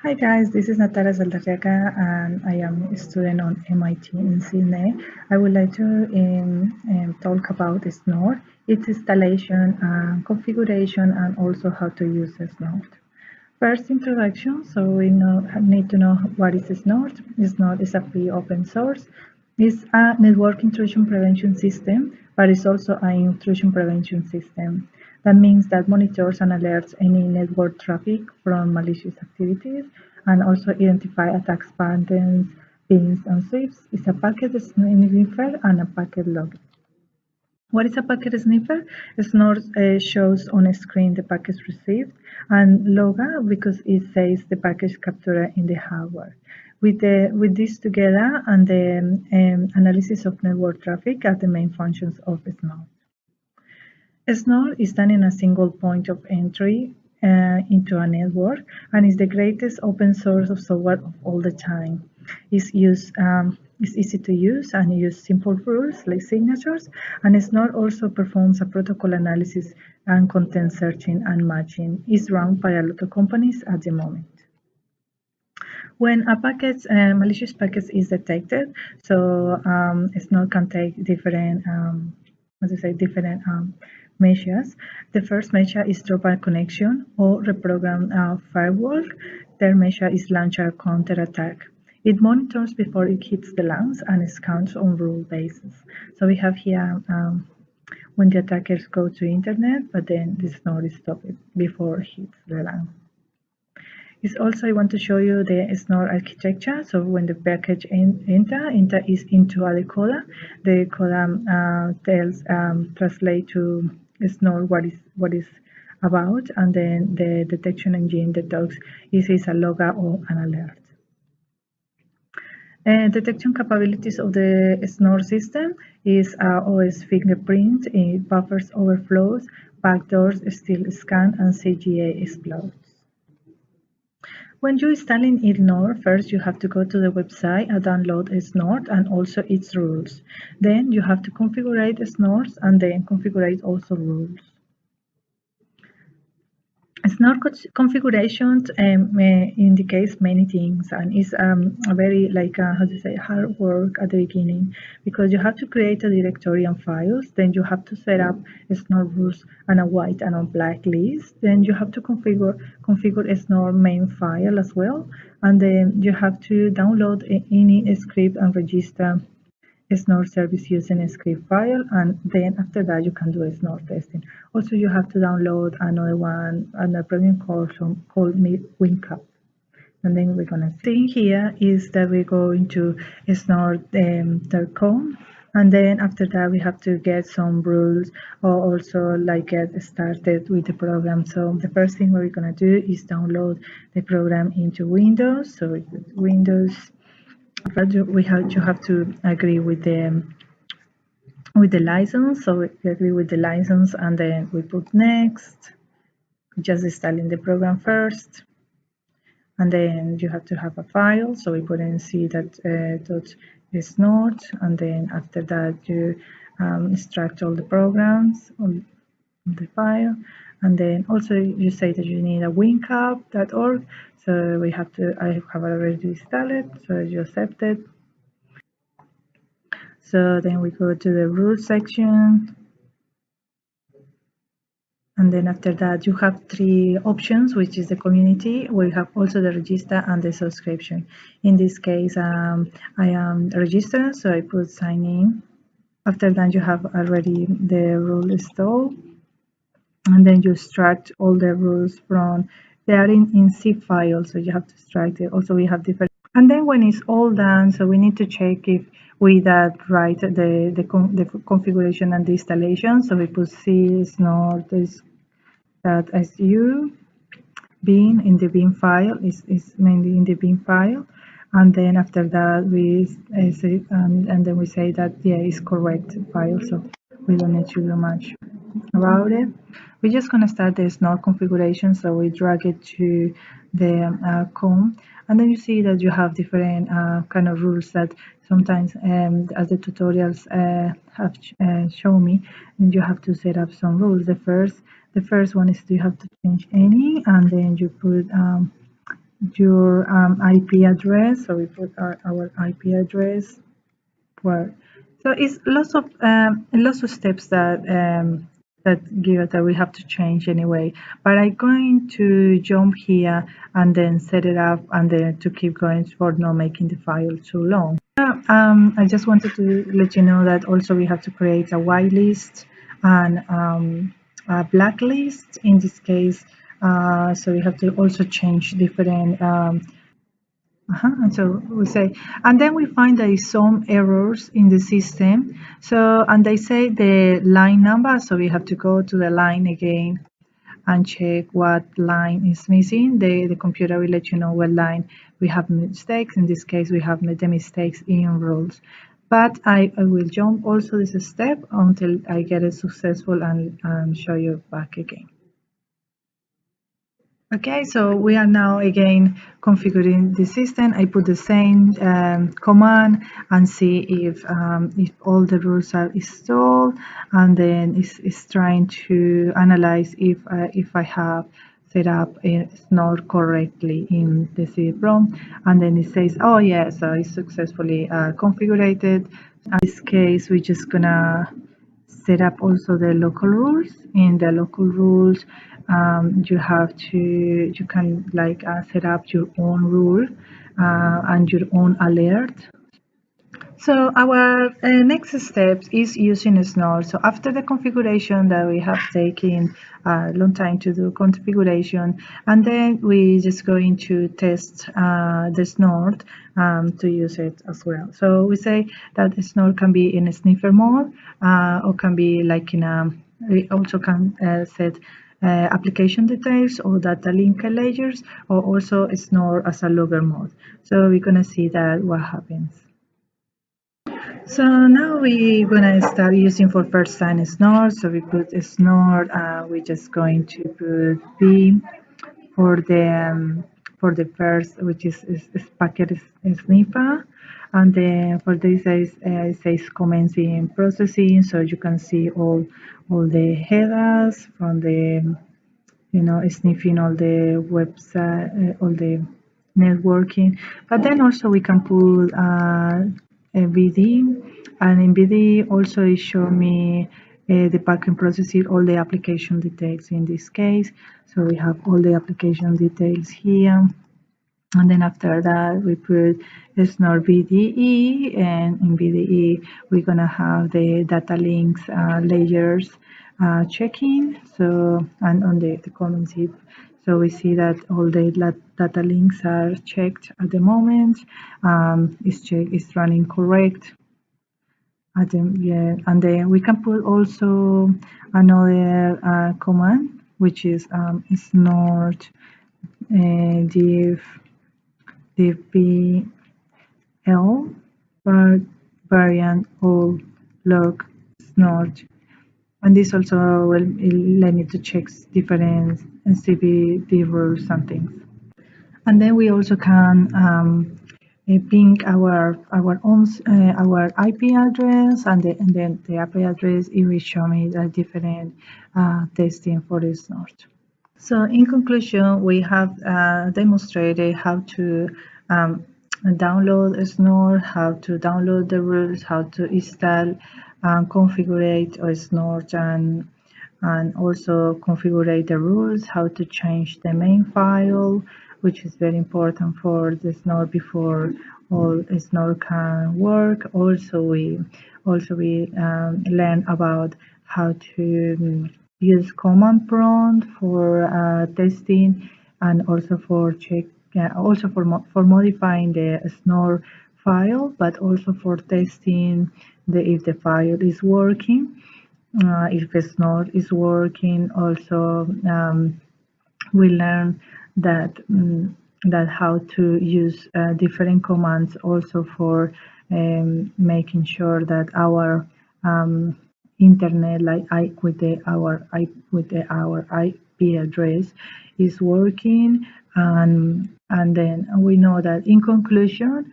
Hi guys, this is Natara Zaldarriaga and I am a student on MIT in Sydney. I would like to talk about Snort, its installation and configuration, and also how to use Snort. First introduction, so we need to know what is Snort. Snort is a free open source. It's a network intrusion prevention system, but it's also an intrusion prevention system. That means that monitors and alerts any network traffic from malicious activities and also identify attacks patterns, pings, and sweeps. It's a packet sniffer and a packet logger. What is a packet sniffer? Snort shows on a screen the packets received, and logger because it says the package captured in the hardware. With this together and the analysis of network traffic are the main functions of Snort. Snort is done in a single point of entry into a network and is the greatest open source of software of all the time. It's easy to use and use simple rules like signatures, and Snort also performs a protocol analysis and content searching and matching. It's run by a lot of companies at the moment. When a malicious packet is detected, so Snort can take different, different measures. The first measure is drop a connection or reprogram a firewall. Third measure is launch a counterattack. It monitors before it hits the LANs and scans on rule basis. So we have here when the attackers go to internet, but then the Snort is stopped before it hits the LAN. Is also I want to show you the Snort architecture. So when the package enter is into a decoder. The decoder translate to Snort what is about, and then the detection engine detects if it's a logger or an alert. Detection capabilities of the Snort system is OS fingerprint, buffers overflows, backdoors, steal scan, and CGA explodes. When you're installing Snort, first you have to go to the website and download Snort and also its rules. Then you have to configure Snort and then configure also rules. Snort configurations indicates many things and is a very hard work at the beginning, because you have to create a directory and files, then you have to set up Snort rules and a white and a black list, then you have to configure Snort main file as well, and then you have to download any script and register Snort service using a script file, and then after that you can do a Snort testing. Also, you have to download another program called WinCap. And then we're gonna see here is that we go into snort.com, and then after that we have to get some rules or also like get started with the program. So the first thing we're gonna do is download the program into Windows. So Windows, you have to agree with the license. So we agree with the license and then we put next, just installing the program first, and then you have to have a file, so we put in c dot snort, and then after that you extract all the programs on the file, and then also you say that you need a wincap.org. So I have already installed it, so you accept it. So then we go to the rules section, and then after that you have three options, which is the community. We have also the register and the subscription. In this case, I am registered, so I put sign in. After that, you have already the rule installed, and then you extract all the rules from, they are in zip file, so you have to extract it. Also we have different, and then when it's all done, so we need to check if we that right the configuration and the installation. So we put c snort that as you bin in the bin file is mainly in the bin file, and then after that we say and then we say that yeah, it's correct file, so we don't need to do much about it. We're just going to start the Snort configuration, so we drag it to the com, and then you see that you have different kind of rules that sometimes as the tutorials have shown me, and you have to set up some rules. The first one is you have to change any, and then you put your IP address. So we put our IP address. Well, so it's lots of steps that that we have to change anyway. But I'm going to jump here and then set it up and then to keep going for not making the file too long. I just wanted to let you know that also we have to create a whitelist and a blacklist in this case. So we have to also change different and so we say, and then we find there is some errors in the system. So, and they say the line number, so we have to go to the line again and check what line is missing. The computer will let you know what line we have mistakes. In this case, we have the mistakes in rules. But I will jump also this step until I get it successful and show you back again. Okay, so we are now again configuring the system. I put the same command and see if all the rules are installed, and then it's trying to analyze if I have set up Snort correctly in the CD-ROM, and then it says, oh yeah, so it's successfully configured. In this case, we're just gonna set up also the local rules. In the local rules, you can like set up your own rule and your own alert. So our next step is using Snort. So after the configuration that we have taken a long time to do configuration, and then we just going to test the Snort to use it as well. So we say that the Snort can be in a sniffer mode or can be like in a, we also can set application details or data link layers, or also Snort as a logger mode. So we're gonna see that what happens. So now we're gonna start using for first time Snort. So we put Snort. We're just going to put B for the first, which is packet sniffer, and then for this it says commencing processing. So you can see all the headers from the sniffing all the website, all the networking. But then also we can put a VD, and in VD also it show me the backend processing, all the application details in this case. So we have all the application details here. And then after that, we put Snort VDE, and in VDE, we're gonna have the data links layers checking. So, and on the common zip, so we see that all the data links are checked at the moment. It's running correct. Yeah, and then we can put also another command, which is snort div dpl variant all log snort, and this also will let me to check different CVD rules and things. And then we also can ping our own our IP address, and then the IP address it will show me the different testing for this snort. So in conclusion, we have demonstrated how to download Snort, how to download the rules, how to install and configure a Snort, and also configure the rules, how to change the main file, which is very important for the Snort before all Snort can work. Also we learn about how to use command prompt for testing, and also for check also for modifying the Snort file, but also for testing if the file is working, if the Snort is working. Also we learn that that how to use different commands also for making sure that our internet, like our IP address is working, and then we know that in conclusion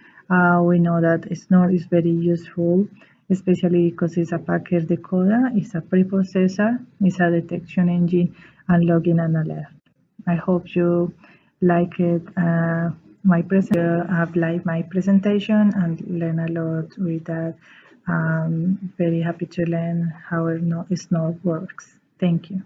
we know that Snort is very useful, especially because it's a packet decoder, it's a preprocessor, it's a detection engine, and logging and alert. I hope you liked my presentation. Have liked my presentation and learn a lot with that. Very happy to learn how Snort works. Thank you.